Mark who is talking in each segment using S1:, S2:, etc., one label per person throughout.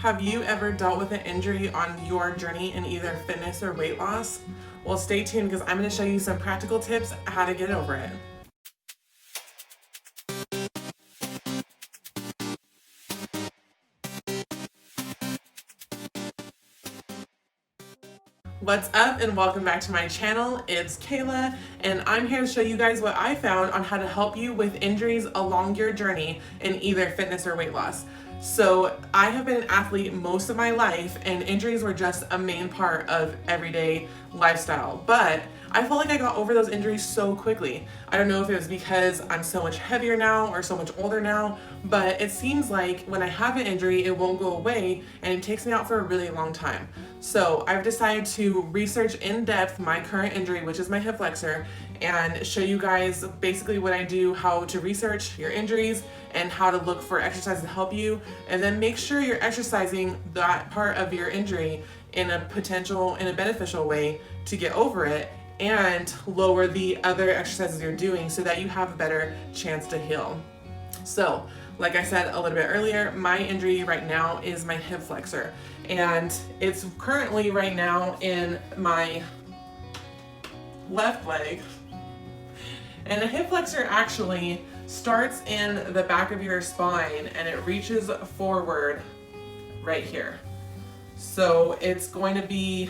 S1: Have you ever dealt with an injury on your journey in either fitness or weight loss? Well, stay tuned because I'm going to show you some practical tips how to get over it. What's up and welcome back to my channel. It's Kayla and I'm here to show you guys what I found on how to help you with injuries along your journey in either fitness or weight loss. So I have been an athlete most of my life and injuries were just a main part of everyday lifestyle, but I felt like I got over those injuries so quickly. I don't know if it was because I'm so much heavier now or so much older now, but it seems like when I have an injury, it won't go away and it takes me out for a really long time. So I've decided to research in depth my current injury, which is my hip flexor, and show you guys basically what I do, how to research your injuries and how to look for exercises to help you, and then make sure you're exercising that part of your injury in a beneficial way to get over it and lower the other exercises you're doing so that you have a better chance to heal. So, like I said a little bit earlier, my injury right now is my hip flexor, and it's currently right now in my left leg. And the hip flexor actually starts in the back of your spine and it reaches forward right here. So it's going to be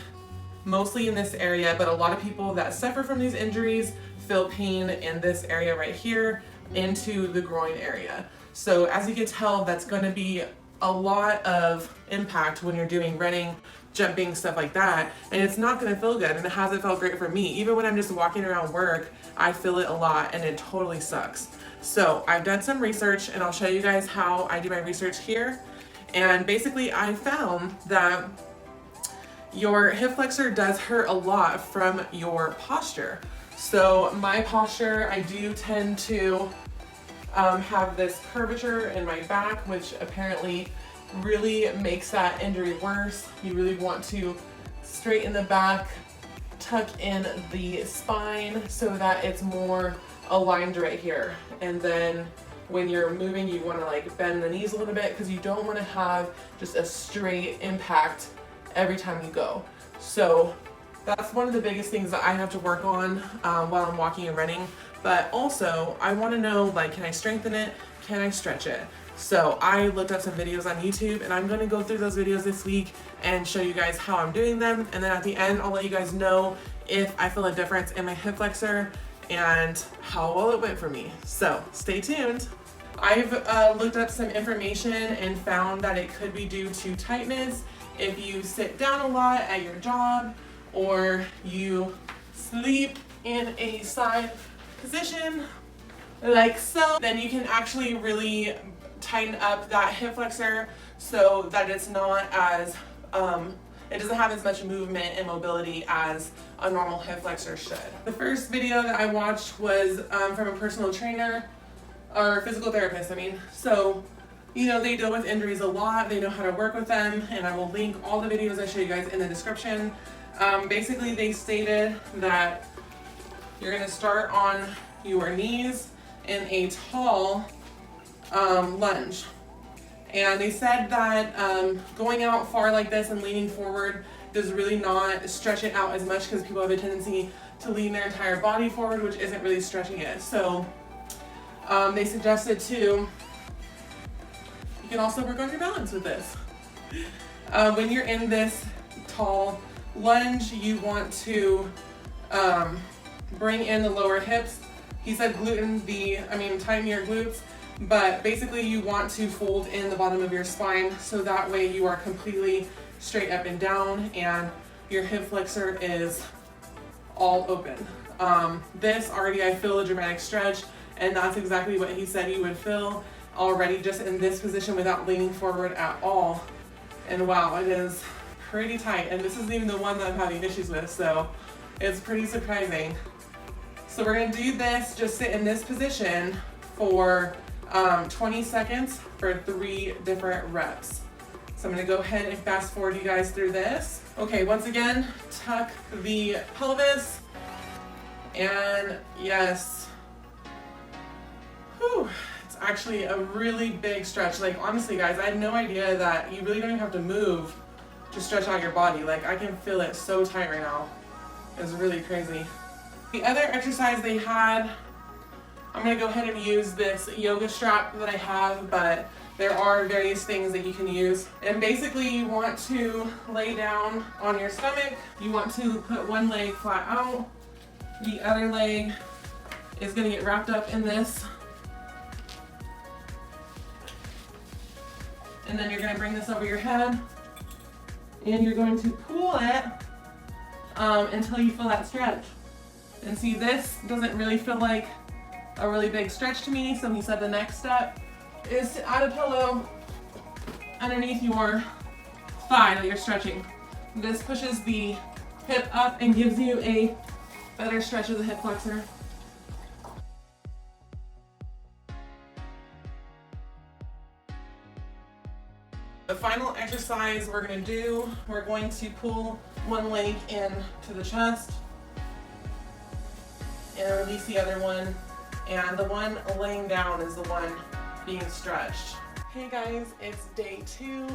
S1: mostly in this area, but a lot of people that suffer from these injuries feel pain in this area right here into the groin area. So as you can tell, that's going to be a lot of impact when you're doing running, jumping, stuff like that, and it's not going to feel good, and it hasn't felt great for me. Even when I'm just walking around work, I feel it a lot and it totally sucks. So I've done some research and I'll show you guys how I do my research here. And basically I found that your hip flexor does hurt a lot from your posture. So my posture, I do tend to have this curvature in my back, which apparently really makes that injury worse. You really want to straighten the back, tuck in the spine so that it's more aligned right here. And then when you're moving, you want to like bend the knees a little bit because you don't want to have just a straight impact every time you go. So that's one of the biggest things that I have to work on while I'm walking and running. But also I want to know, like, can I strengthen it? Can I stretch it? So I looked up some videos on YouTube and I'm going to go through those videos this week and show you guys how I'm doing them. And then at the end, I'll let you guys know if I feel a difference in my hip flexor and how well it went for me. So stay tuned. I've looked up some information and found that it could be due to tightness. If you sit down a lot at your job or you sleep in a side position like so, then you can actually really tighten up that hip flexor so that it's not as it doesn't have as much movement and mobility as a normal hip flexor should. The first video that I watched was from a personal trainer or physical therapist, So, you know, they deal with injuries a lot. They know how to work with them, and I will link all the videos I show you guys in the description. Basically, they stated that you're gonna start on your knees in a tall lunge. And they said that going out far like this and leaning forward does really not stretch it out as much because people have a tendency to lean their entire body forward, which isn't really stretching it. So they suggested too, you can also work on your balance with this. When you're in this tall lunge, you want to bring in the lower hips. He said tighten your glutes, but basically you want to fold in the bottom of your spine so that way you are completely straight up and down and your hip flexor is all open. This already, I feel a dramatic stretch, and that's exactly what he said you would feel already just in this position without leaning forward at all. And wow, it is pretty tight, and this isn't even the one that I'm having issues with, so it's pretty surprising. So we're gonna do this, just sit in this position for 20 seconds for 3 different reps. So I'm gonna go ahead and fast forward you guys through this. Okay, once again, tuck the pelvis, and yes, whew, it's actually a really big stretch. Like honestly guys, I had no idea that you really don't even have to move to stretch out your body. Like I can feel it so tight right now. It's really crazy. The other exercise they had, I'm gonna go ahead and use this yoga strap that I have, but there are various things that you can use. And basically you want to lay down on your stomach. You want to put one leg flat out. The other leg is gonna get wrapped up in this. And then you're gonna bring this over your head and you're going to pull it until you feel that stretch. And see, this doesn't really feel like a really big stretch to me, so he said the next step is to add a pillow underneath your thigh that you're stretching. This pushes the hip up and gives you a better stretch of the hip flexor. The final exercise we're going to do, we're going to pull one leg in to the chest and release the other one, and the one laying down is the one being stretched. Hey guys, it's day 2,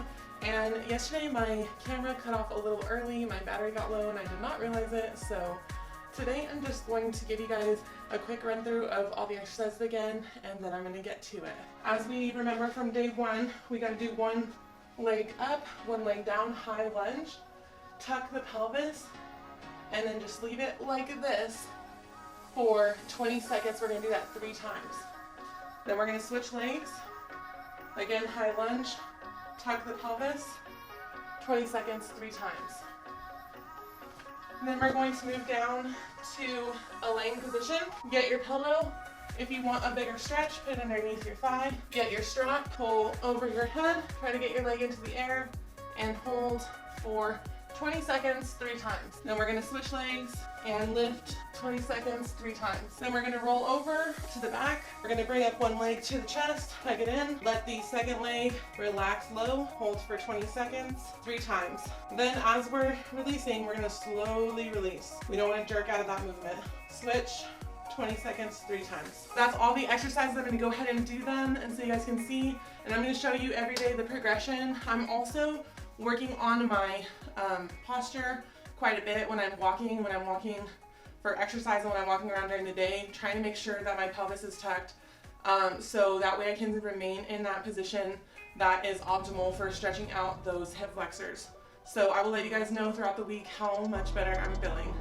S1: and yesterday my camera cut off a little early. My battery got low and I did not realize it, so today I'm just going to give you guys a quick run through of all the exercises again, and then I'm going to get to it. As we remember from day 1, we got to do one leg up, one leg down, high lunge, tuck the pelvis, and then just leave it like this for 20 seconds. We're going to do that 3 times. Then we're going to switch legs. Again, high lunge, tuck the pelvis, 20 seconds, 3 times. And then we're going to move down to a laying position. Get your pillow. If you want a bigger stretch, put it underneath your thigh. Get your strap, pull over your head, try to get your leg into the air, and hold for 20 seconds, 3 times. Then we're gonna switch legs and lift 20 seconds, 3 times. Then we're gonna roll over to the back. We're gonna bring up one leg to the chest, tuck it in, let the second leg relax low, hold for 20 seconds, 3 times. Then as we're releasing, we're gonna slowly release. We don't wanna jerk out of that movement. Switch, 20 seconds, 3 times. That's all the exercises. I'm gonna go ahead and do them and so you guys can see. And I'm gonna show you every day the progression. I'm also working on my posture quite a bit when I'm walking for exercise and when I'm walking around during the day, trying to make sure that my pelvis is tucked so that way I can remain in that position that is optimal for stretching out those hip flexors. So I will let you guys know throughout the week how much better I'm feeling.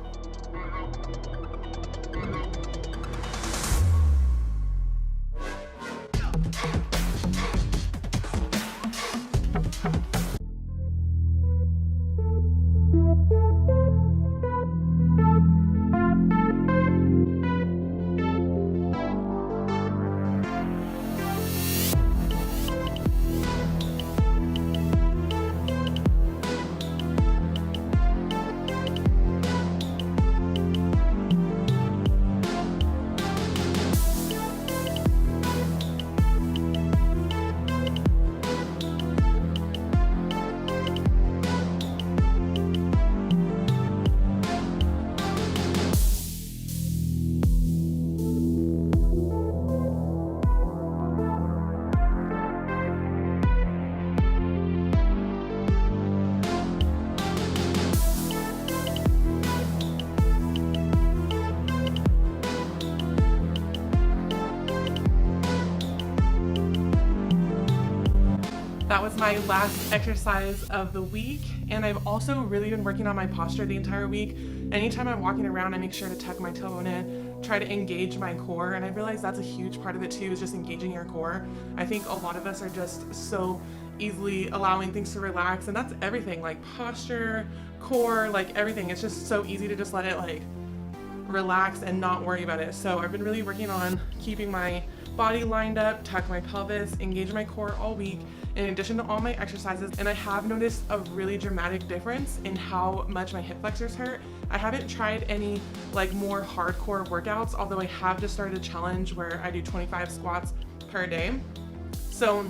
S1: That was my last exercise of the week, and I've also really been working on my posture the entire week. Anytime I'm walking around, I make sure to tuck my tailbone in, try to engage my core, and I realize that's a huge part of it too, is just engaging your core. I think a lot of us are just so easily allowing things to relax, and that's everything, like posture, core, like everything. It's just so easy to just let it like relax and not worry about it. So I've been really working on keeping my body lined up, tuck my pelvis, engage my core all week, in addition to all my exercises, and I have noticed a really dramatic difference in how much my hip flexors hurt. I haven't tried any like more hardcore workouts, although I have just started a challenge where I do 25 squats per day. So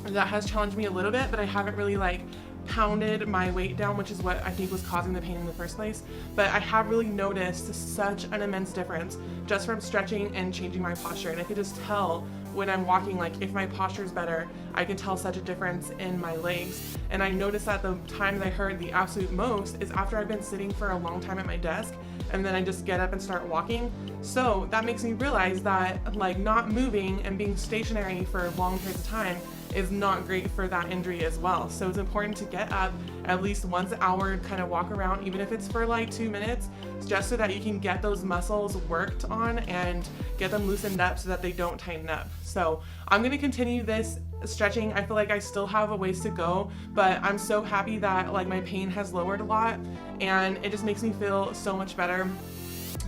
S1: that has challenged me a little bit, but I haven't really like pounded my weight down, which is what I think was causing the pain in the first place. But I have really noticed such an immense difference just from stretching and changing my posture, and I could just tell when I'm walking, like if my posture is better, I can tell such a difference in my legs. And I noticed that the times I heard the absolute most is after I've been sitting for a long time at my desk and then I just get up and start walking. So that makes me realize that like not moving and being stationary for long periods of time is not great for that injury as well. So it's important to get up at least once an hour, kind of walk around, even if it's for like 2 minutes, just so that you can get those muscles worked on and get them loosened up so that they don't tighten up. So I'm gonna continue this stretching. I feel like I still have a ways to go, but I'm so happy that like my pain has lowered a lot and it just makes me feel so much better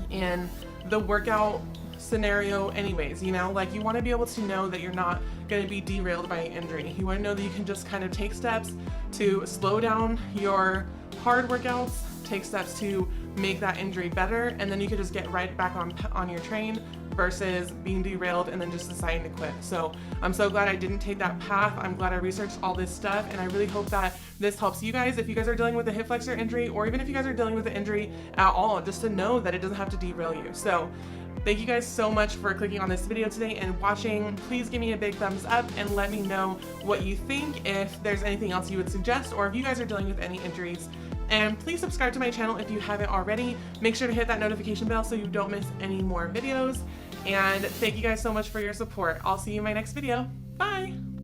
S1: in the workout scenario anyways. You know, like you want to be able to know that you're not going to be derailed by an injury. You want to know that you can just kind of take steps to slow down your hard workouts, take steps to make that injury better, and then you can just get right back on your train versus being derailed and then just deciding to quit. So I'm so glad I didn't take that path. I'm glad I researched all this stuff, and I really hope that this helps you guys if you guys are dealing with a hip flexor injury, or even if you guys are dealing with an injury at all, just to know that it doesn't have to derail you. So thank you guys so much for clicking on this video today and watching. Please give me a big thumbs up and let me know what you think, if there's anything else you would suggest, or if you guys are dealing with any injuries. And please subscribe to my channel if you haven't already. Make sure to hit that notification bell so you don't miss any more videos. And thank you guys so much for your support. I'll see you in my next video. Bye!